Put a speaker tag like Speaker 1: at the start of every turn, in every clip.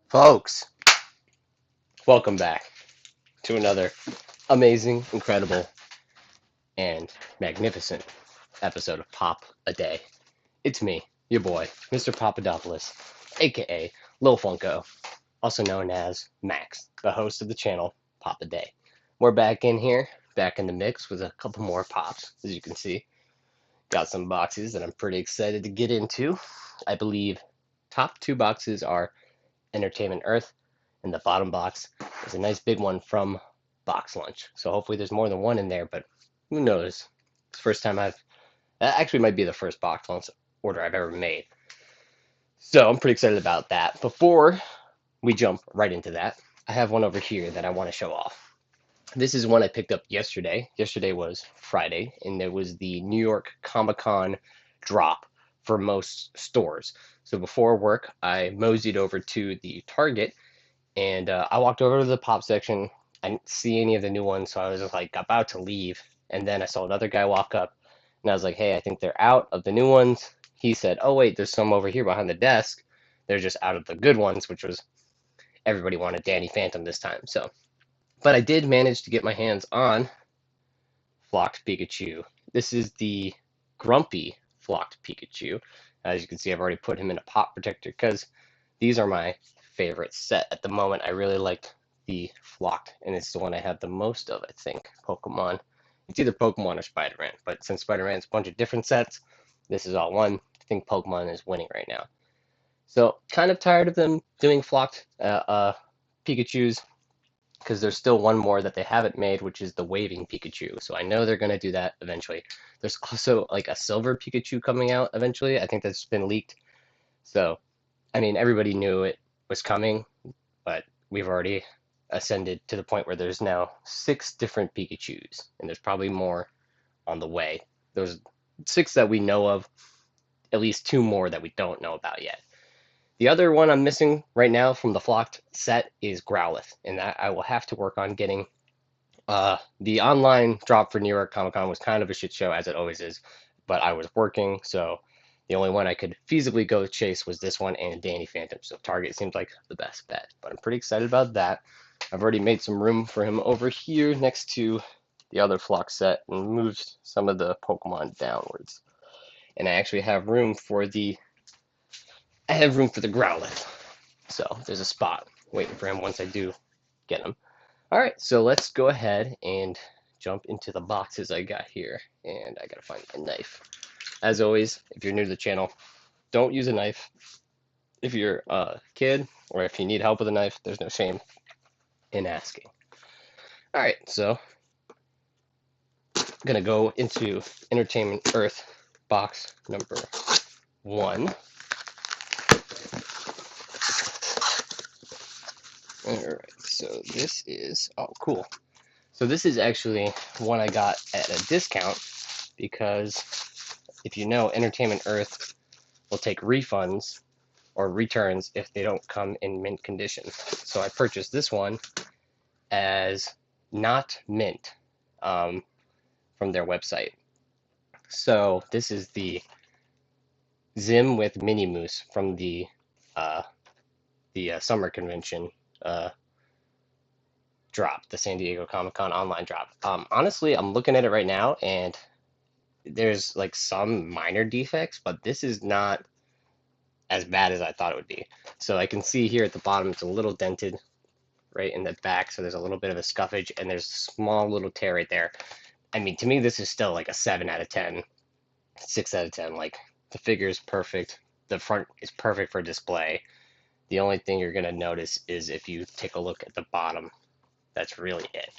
Speaker 1: Folks, welcome back to another amazing, incredible, and magnificent episode of Pop a Day. It's me, your boy, Mr. Papadopoulos, aka Lil Funko, also known as Max, the host of the channel Pop a Day. We're back in here, back in the mix with a couple more pops, as you can see. Got some boxes that I'm pretty excited to get into. I believe top two boxes are Entertainment Earth, and the bottom box is a nice big one from Box Lunch. So hopefully there's more than one in there, but who knows? It's the first time that actually might be the first Box Lunch order I've ever made. So I'm pretty excited about that. Before we jump right into that, I have one over here that I want to show off. This is one I picked up yesterday. Yesterday was Friday, and it was the New York Comic Con drop for most stores. So before work, I moseyed over to the Target, and I walked over to the pop section. I didn't see any of the new ones, so I was just like about to leave. And then I saw another guy walk up, and I was like, hey, I think they're out of the new ones. He said, oh, wait, there's some over here behind the desk. They're just out of the good ones, which was everybody wanted Danny Phantom this time. So, but I did manage to get my hands on Flocked Pikachu. This is the Grumpy Flocked Pikachu. As you can see, I've already put him in a pop protector because these are my favorite set at the moment. I really liked the Flocked, and it's the one I have the most of, I think. Pokemon. It's either Pokemon or Spider-Man, but since Spider-Man's a bunch of different sets, this is all one. I think Pokemon is winning right now. So, kind of tired of them doing Flocked Pikachus, because there's still one more that they haven't made, which is the Waving Pikachu. So I know they're going to do that eventually. There's also like a Silver Pikachu coming out eventually. I think that's been leaked. So, I mean, everybody knew it was coming, but we've already ascended to the point where there's now 6 different Pikachus, and there's probably more on the way. There's 6 that we know of, at least 2 more that we don't know about yet. The other one I'm missing right now from the Flocked set is Growlithe, and that I will have to work on getting. The online drop for New York Comic Con was kind of a shit show, as it always is, but I was working, so the only one I could feasibly go chase was this one and Danny Phantom, so Target seems like the best bet. But I'm pretty excited about that. I've already made some room for him over here next to the other Flock set and moved some of the Pokemon downwards. And I actually have room for the Growlithe. So there's a spot waiting for him once I do get him. All right, so let's go ahead and jump into the boxes I got here. And I gotta find a knife. As always, if you're new to the channel, don't use a knife. If you're a kid or if you need help with a knife, there's no shame in asking. All right, so I'm gonna go into Entertainment Earth box number 1. Alright, so this is, oh, cool. So this is actually one I got at a discount because if you know, Entertainment Earth will take refunds or returns if they don't come in mint condition. So I purchased this one as not mint from their website. So this is the Zim with Mini Moose from the summer convention drop, the San Diego Comic-Con online drop. Honestly, I'm looking at it right now, and there's like some minor defects, but this is not as bad as I thought it would be. So I can see here at the bottom, it's a little dented right in the back, so there's a little bit of a scuffage, and there's a small little tear right there. I mean, to me, this is still like a 7 out of 10, 6 out of 10. Like, the figure is perfect. The front is perfect for display. The only thing you're going to notice is if you take a look at the bottom. That's really it.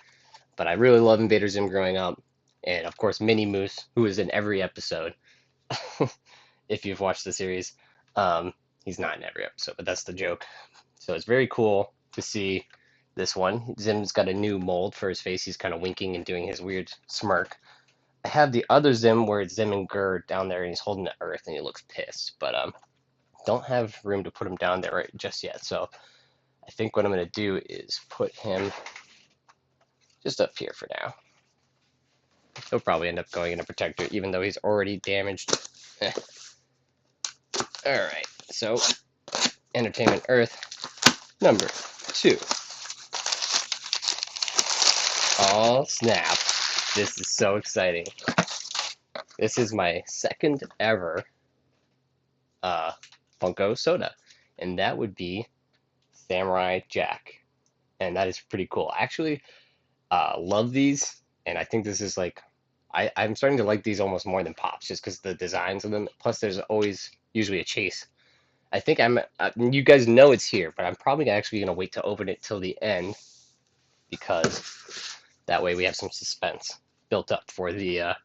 Speaker 1: But I really love Invader Zim growing up. And, of course, Mini Moose, who is in every episode. If you've watched the series. He's not in every episode, but that's the joke. So it's very cool to see this one. Zim's got a new mold for his face. He's kind of winking and doing his weird smirk. I have the other Zim where it's Zim and Gurr down there, and he's holding the earth, and he looks pissed. But don't have room to put him down there right just yet. So I think what I'm going to do is put him just up here for now. He'll probably end up going in a protector, even though he's already damaged. Alright, so Entertainment Earth. number 2. Oh, snap. This is so exciting. This is my second ever Funko soda, and that would be Samurai Jack. And that is pretty cool. I actually love these, and I think this is like, I'm starting to like these almost more than Pops, just because the designs of them. Plus, there's always usually a chase. I think you guys know it's here, but I'm probably actually going to wait to open it till the end, because that way we have some suspense built up for the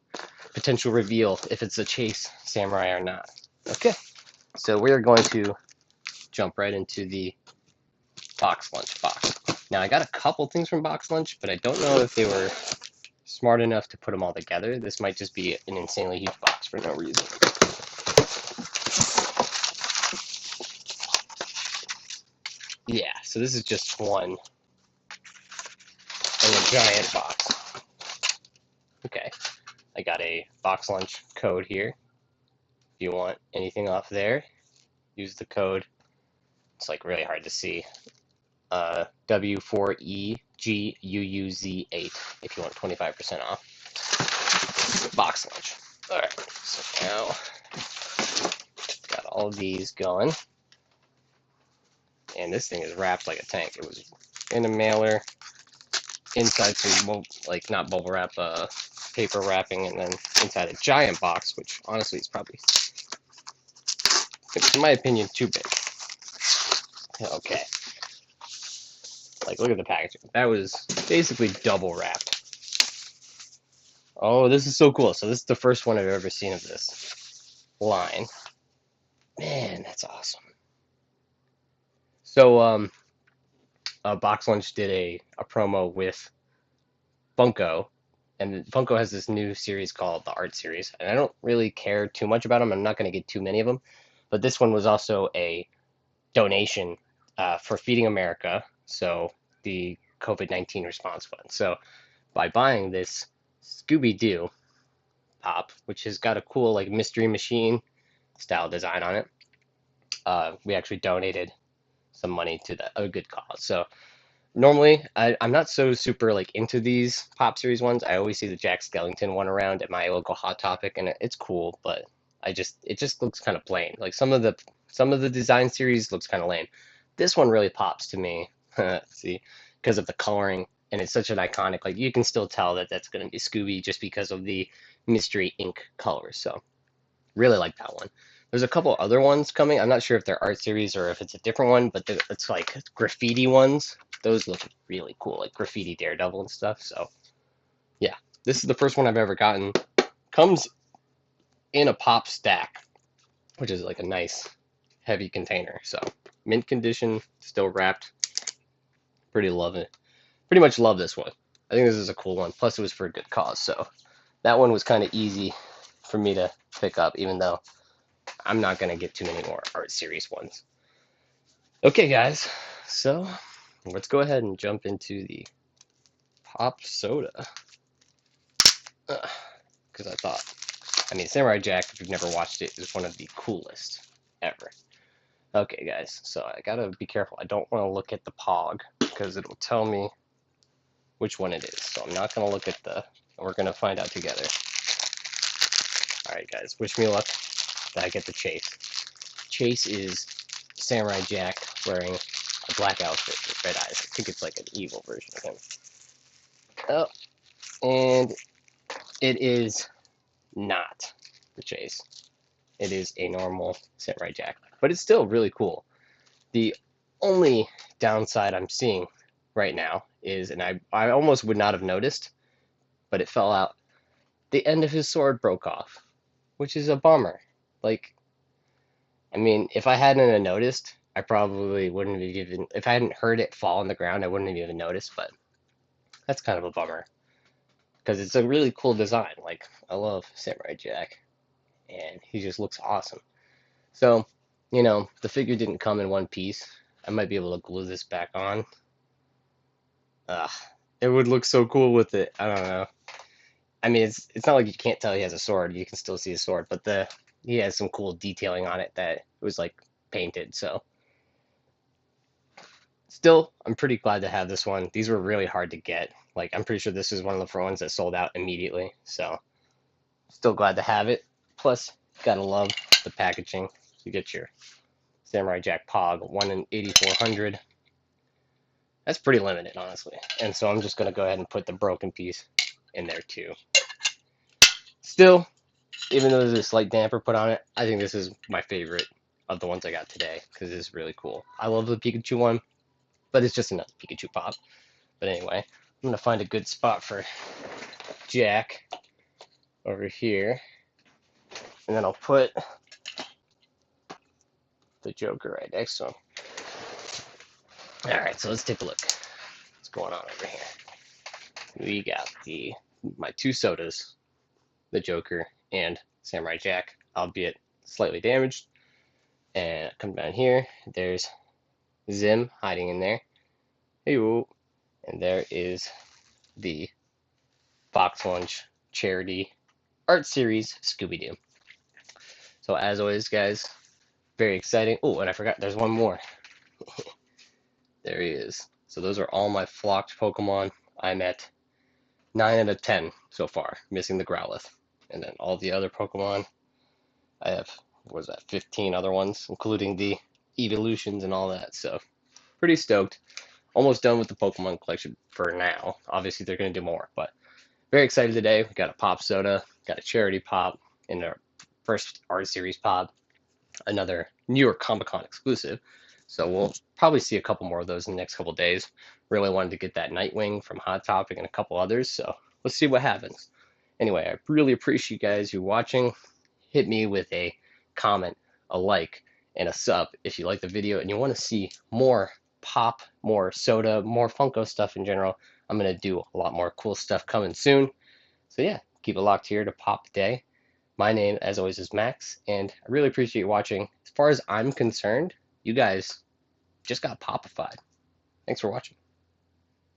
Speaker 1: potential reveal if it's a chase samurai or not. Okay, so we're going to jump right into the box lunch box. Now I got a couple things from box lunch, but I don't know if they were smart enough to put them all together. This might just be an insanely huge box for no reason. Yeah, so this is just one in a giant box. Okay, I got a box lunch code here. If you want anything off there, use the code. It's like really hard to see. W4EGUUZ8 if you want 25% off. Box lunch. Alright, so now got all of these going. And this thing is wrapped like a tank. It was in a mailer, inside some, like, not bubble wrap, paper wrapping, and then inside a giant box, which honestly is probably, in my opinion, too big. Okay. Like, look at the packaging. That was basically double wrapped. Oh, this is so cool. So this is the first one I've ever seen of this line. Man, that's awesome. So, Box Lunch did a promo with Funko, and Funko has this new series called the Art Series, and I don't really care too much about them. I'm not going to get too many of them, but this one was also a donation for Feeding America, so the COVID-19 response fund. So by buying this Scooby-Doo pop, which has got a cool like mystery machine style design on it, we actually donated some money to a good cause. So normally I'm not so super like into these Pop Series ones. I always see the Jack Skellington one around at my local Hot Topic, and it's cool, but it just looks kind of plain. Like some of the design series looks kind of lame. This one really pops to me. See, because of the coloring, and it's such an iconic. Like you can still tell that that's going to be Scooby just because of the mystery ink colors. So really like that one. There's a couple other ones coming. I'm not sure if they're art series or if it's a different one, but it's like graffiti ones. Those look really cool, like graffiti Daredevil and stuff. So yeah, this is the first one I've ever gotten. Comes in a pop stack, which is like a nice heavy container. So mint condition, still wrapped. Pretty love it. Pretty much love this one. I think this is a cool one. Plus it was for a good cause. So that one was kind of easy for me to pick up, even though I'm not going to get too many more art series ones. Okay, guys, so let's go ahead and jump into the Pop Soda. Because I mean, Samurai Jack, if you've never watched it, is one of the coolest ever. Okay, guys, so I gotta be careful. I don't want to look at the Pog, because it'll tell me which one it is. So I'm not going to look at we're going to find out together. Alright, guys, wish me luck that I get the Chase. Chase is Samurai Jack wearing a black outfit with red eyes. I think it's like an evil version of him. Oh, and it is not the Chase. It is a normal Samurai Jack, but it's still really cool. The only downside I'm seeing right now is, and I almost would not have noticed, but it fell out. The end of his sword broke off, which is a bummer. Like, I mean, if I hadn't have noticed, I probably wouldn't have even, if I hadn't heard it fall on the ground, I wouldn't have even noticed, but that's kind of a bummer. Because it's a really cool design. Like, I love Samurai Jack, and he just looks awesome. So, the figure didn't come in one piece. I might be able to glue this back on. It would look so cool with it. I don't know. I mean, it's not like you can't tell he has a sword. You can still see a sword, but he has some cool detailing on it that was like painted. So Still, I'm pretty glad to have this one. These were really hard to get. Like, I'm pretty sure this is one of the ones that sold out immediately. So, still glad to have it. Plus, gotta love the packaging. You get your Samurai Jack Pog 1 in 8400. That's pretty limited, honestly. And so I'm just gonna go ahead and put the broken piece in there too. Still, even though there's a slight damper put on it, I think this is my favorite of the ones I got today because it's really cool. I love the Pikachu one, but it's just another Pikachu pop. But anyway, I'm gonna find a good spot for Jack over here, and then I'll put the Joker right next to him. All right, so let's take a look. What's going on over here? We got my two sodas, the Joker and Samurai Jack, albeit slightly damaged. And come down here, there's Zim hiding in there. Hey-oo. And there is the Fox Lunch Charity Art Series Scooby-Doo. So as always, guys, very exciting. Oh, and I forgot, there's one more. There he is. So those are all my flocked Pokemon. I'm at 9 out of 10 so far, missing the Growlithe. And then all the other Pokemon, I have, what was that, 15 other ones, including the evolutions and all that. So pretty stoked. Almost done with the Pokemon collection for now. Obviously, they're going to do more, but very excited today. We got a Pop Soda, got a Charity Pop, and our first Art Series Pop, another New York Comic Con exclusive. So we'll probably see a couple more of those in the next couple of days. Really wanted to get that Nightwing from Hot Topic and a couple others, so let's see what happens. Anyway, I really appreciate you guys who are watching. Hit me with a comment, a like, and a sub if you like the video and you want to see more Pop, more Soda, more Funko stuff in general. I'm going to do a lot more cool stuff coming soon. So yeah, keep it locked here to Pop Day. My name, as always, is Max, and I really appreciate you watching. As far as I'm concerned, you guys just got popified. Thanks for watching.